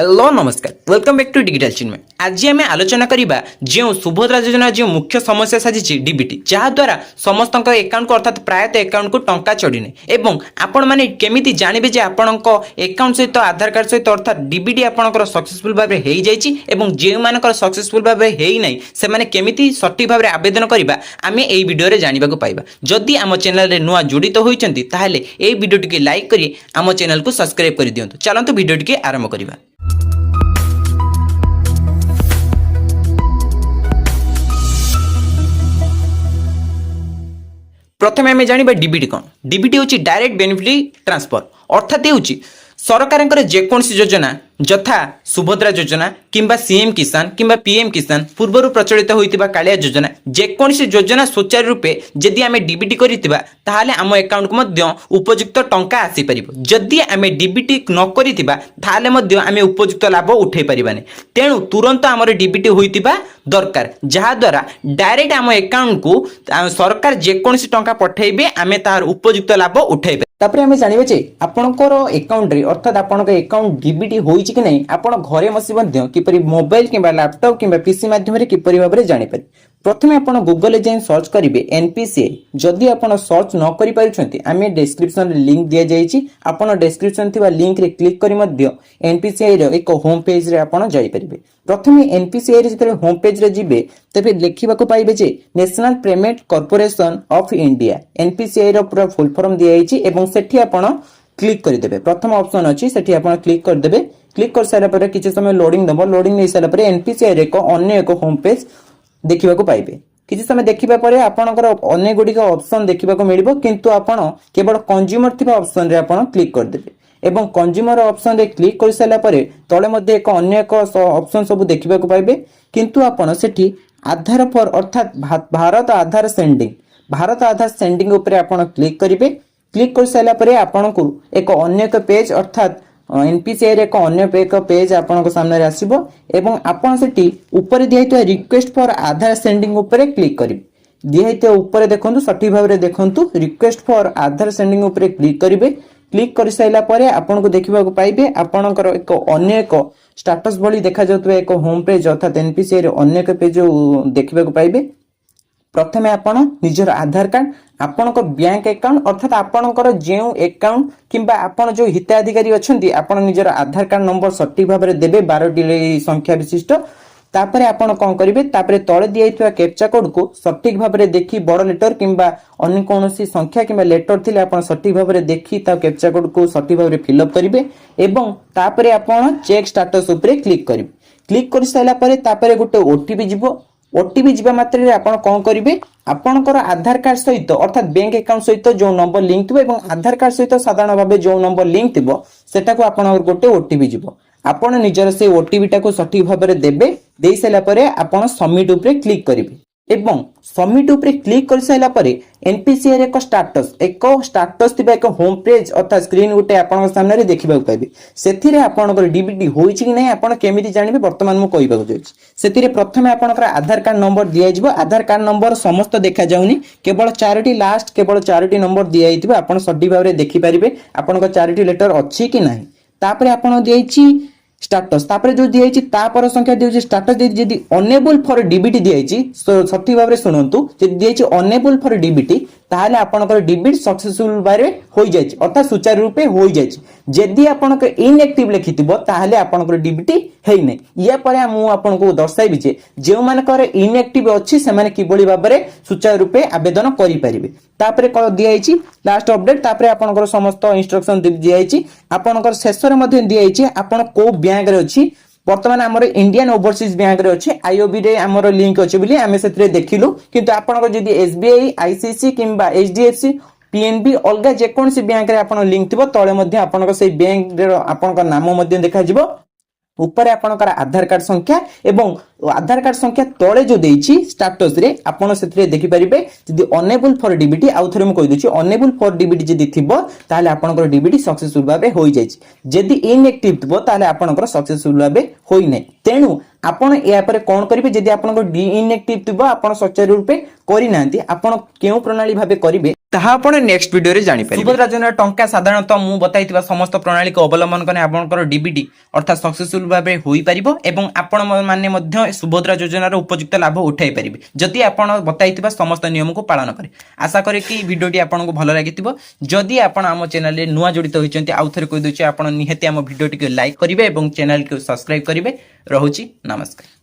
Hello नमस्कार welcome back to digital चिन्मय। आज आम आलोचना करवा जो सुभद्रा योजना जो मुख्य समस्या साजिश डीबीटी जहाद्वारा समस्त अकाउंट को अर्थात प्रायतः अकाउंट को टंका चढ़ने एवं आपण मैंने केमी जानवे जे आपण अकाउंट सहित आधार कार्ड सहित अर्थात डीबीटी आपंकर सक्सेसफुल भाव हो जो मान सक्सेसफुल भाव होना से केमी सठिक भाव आवेदन करवा आम यही भिडियो जानवा पाइबा। जदि आम चैनल नुआ जोड़ित होती ताहले ए वीडियो टी लाइक करी आम चैनल को सब्सक्राइब कर दिंतु। चलतु वीडियो टी आरंभ करवा। प्रथम आम जाना डीबीटी कौन। डीबीटी हूँ डायरेक्ट बेनिफिट ट्रांसफर अर्थात हूँ सरकार जेकोसी योजना यथा सुभद्रा योजना किंबा सीएम किसान किंबा पीएम किसान पूर्वर प्रचलित होता कालिया योजना जेकोसी योजना सुचारू रूपे जदि आम डीबीटी करथिबा ताहाले आम अकाउंट को उपयुक्त टंका आसीपर। जदि आम डीबीटी न करथिबा ताहाले आम उपयुक्त लाभ उठे पारिबानी। तेणु तुरंत आमर डीबीटी होइतिबा दरकार जहाद्वारा डायरेक्ट आम अकाउंट को सरकार जेकोसी टंका पठेबे आम तार उपयुक्त लाभ उठेबे। तापर आम जानिबे जे आपनकर अकाउंट रे अर्थात आपनकर अकाउंट डीबीटी होई कि नहीं आपण घरे बसी किपरि मोबाइल किंबा लैपटॉप किंबा पीसी माध्यम रे किपरि भाव रे जानि पारि। प्रथमे आपण गूगल जाई सर्च करिवे एनपीसीआई। जदि आपण सर्च न करि पारुछंती आमे डिस्क्रिप्शन रे लिंक दिया जाईची आपण डिस्क्रिप्शन थिबा लिंक रे क्लिक करि मध्य एनपीसीआई रे एक होम पेज रे आपण जाई परिबे। प्रथमे एनपीसीआई रे जते होम पेज रे जिबे तबे लेखिबा को पाइबे जे national payment corporation of India NPCI रो पूरा फुल फॉर्म दिया जाईची एवं सेठी आपण क्लिक कर देबे। प्रथम ऑप्शन अछि सेठी आपण क्लिक कर देबे। क्लिक कर सारा पर किछि समय लोडिंग दबो। लोडिंग नै सारा पर एनपीसीआई रे को अन्य एक होम पेज देखिबा को पाइबे। किछि समय देखिबा परे आपनकर अन्य गुडी का ऑप्शन देखिबा को मिलिबो किंतु आपण केवल कंज्यूमर थिबा ऑप्शन रे आपण क्लिक कर देबे एवं कंज्यूमर ऑप्शन रे क्लिक कर साला परे तळे मध्ये एक अन्य एक ऑप्शन सब देखिबा को पाइबे किंतु आपण सेठी आधार फॉर अर्थात भारत आधार सेंडिंग ऊपर आपण क्लिक करिवे। क्लिक कर सारा परे आपण को एक अन्य एक पेज अर्थात एनपीसीआई रे एक अन्य एक पेज आपण को सामने आसीबो एवं आपण सेठी ऊपर दिया रिक्वेस्ट फॉर आधार सेंडिंग ऊपर क्लिक करिवे। दिया ऊपर देखंतु सठिक भाव रे देखंतु रिक्वेस्ट फॉर आधार सेंडिंग ऊपर क्लिक करिवे। क्लिक कर साइला परे आपण को देखिबा को पाइबे आपणकर एक अन्य एक स्टेटस भली देखा जाउतबा एक होम पेज अर्थात एनपीसीआई रे अन्य एक पेज देखिबा को पाइबे। प्रथमे आपण निजर आधार कार्ड आपणकर बैंक अकाउंट अर्थात आपणकर जेउ अकाउंट किंबा आपण जो हिताधिकारी अछंती आपण निजर आधार कार्ड नंबर सठिक भाव रे देबे 12टी संख्या विशिष्ट। तापरे आपण कोन करिवे तापरे तळे दियाइतवा कैप्चा कोड को सठिक भाव रे देखि बड़ लेटर किंबा अन्य कोनोसी संख्या किंबा लेटर थिले आपण सठिक भाव रे देखि ता कैप्चा कोड को सठिक भाव रे फिल अप करिवे एवं तापरे आपण चेक स्टेटस ऊपर क्लिक करिवे। क्लिक कर साइला परे तापरे गुटे ओटीपी जिवो। ओटीपी जीवा मात्रे आपण कोन करिवे आपणकर आधार कार्ड सहित अर्थात बैंक अकाउंट सहित जो नंबर लिंक थिबो एवं आधार कार्ड सहित साधारण भाबे जो नंबर लिंक थिबो सेटा को आपण गोटे ओटीपी जीवो। आपण निजर से ओटीपी टा को सठिक भाव रे देबे। देई साइला परे आपण सबमिट ऊपर क्लिक करिवे एवं सबमिट ऊपर क्लिक कर साइला परे एनपीसीआई रे एक स्टेटस थिबा एक होम पेज अर्थात स्क्रीन उटे आपण सामने रे देखिबा पाइबे। सेथिरे आपणकर डीबीटी होईछि कि नै आपण केमिति जानिबे वर्तमान मु कहिबा को जाउछि। सेथिरे प्रथमे आपणकर आधार कार्ड नंबर दिया जिवो। आधार कार्ड नंबर समस्त देखा जाउनी केवल 4टी लास्ट केवल 4टी नंबर दिया हितबा आपण सठी भाव रे देखि परिबे आपणकर 4टी लेटर अछि कि नाही। तापरे आपण दियछि स्टेटस तापरे जो दियछि तापर संख्या दियछि स्टेटस जदि अनेबल फॉर डीबीटी दियछि सठी भाव रे सुनंतु जदि दियछि अनेबल फॉर डीबीटी ताहाले आपनकर डीबीटी सक्सेसफुल बारे होई जायछि अर्थात सुचारू रूपे होई जायछि। जदि आपनकर इनएक्टिव लिखिथिबो ताहाले आपनकर डीबीटी हेइ नै। या परे मु आपनको दर्शाइबि जे जेउ मानकर इनएक्टिव अछि से माने किबोली बाबरे सुचारू रूपे आवेदन करि परिबे। तापरे क दियछि लास्ट अपडेट तापरे आपनकर समस्त इंस्ट्रक्शन दियछि आपनकर शेषरे मध्ये दियछि आपण को बैंक रे अछि वर्तमान आमर इंडियन ओवरसीज बैंक रे अछि आईओबी रे आमर लिंक अछि बोली आमे सेतरे देखिलु किंतु आपनको जदि एसबीआई आईसीसी किंबा एचडीएफसी पीएनबी अलगा जे कोनसी बैंक रे आपण लिंक थिबो तळे मध्ये आपनको सेही बैंक रे आपनको नाम मध्ये देखा जिवो। ऊपर आपनकर आधार कार्ड संख्या एवं आधार कार्ड संख्या तले जो देइछि स्टेटस रे आपण सेथरे देखि परिबे जदि अनेबल फॉर डीबीटी आउ थरे म कहि दोछि अनेबल फॉर डीबीटी जदि थिबो ताले आपनकर डीबीटी सक्सेसफुल भाबे होई जाइछि जदि इनएक्टिव थिबो ताले आपनकर सक्सेसफुल भाबे होई नै तेनु आपण या पर कोन करिवे जदि आपनकर डी इनएक्टिव थिबो आपण सुचारू रूपे करि नांती आपण केउ प्रणाली भाबे करिवे ताहा आपण नेक्स्ट वीडियो रे जानि परिबे सुभद्रा योजना टंका साधारणतः मु बताइतिबा समस्त प्रणाली को अवलंबन कने आपनकर डीबीटी अर्थात सक्सेसफुल भाबे होई परिबो एवं आपण माने मध्य सुभद्रा योजनार उपयुक्त लाभ उठाई परिबे जदि आपण बताइतिबा समस्त नियम को पालन करे आशा करे कि वीडियोटी आपनको भलो लागितिबो जदि आपण हम चैनल रे नुवा जडित होइचंती आउ थरे कहि दोछि आपण निहाती हम वीडियोटी को लाइक करिवे एवं चैनल को सब्सक्राइब करिवे रहुछि नमस्कार।